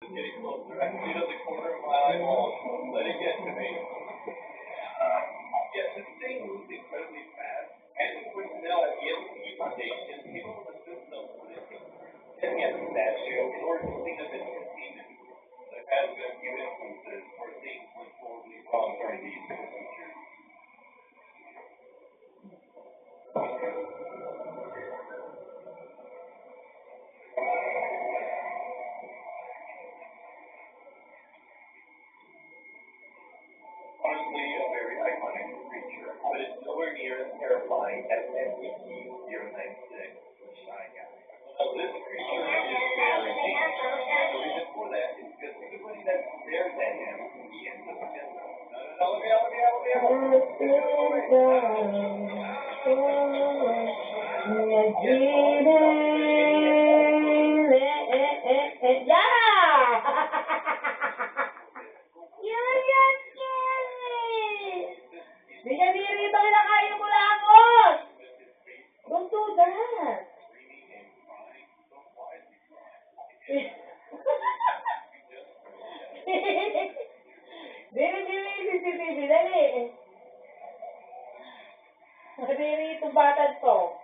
Getting closer. I can see it at the corner of my eyeball. Let it get to me. Yes, this thing moves incredibly fast. And of course, now at the end of the station, people in the system put it getting at the statue in order to clean up its containment. There has been a few instances where things went horribly wrong during these procedures. Honestly, a very iconic creature, but it's nowhere near as terrifying as SCP-096, the Shy Guy. Now, this creature is very dangerous. The reason for that is because anybody that stares at him, he ends up killing. No, let me out. Di ka dito kinakain mo lakos! Don't do that! Dili CCTV, dali! Dili itong batad to.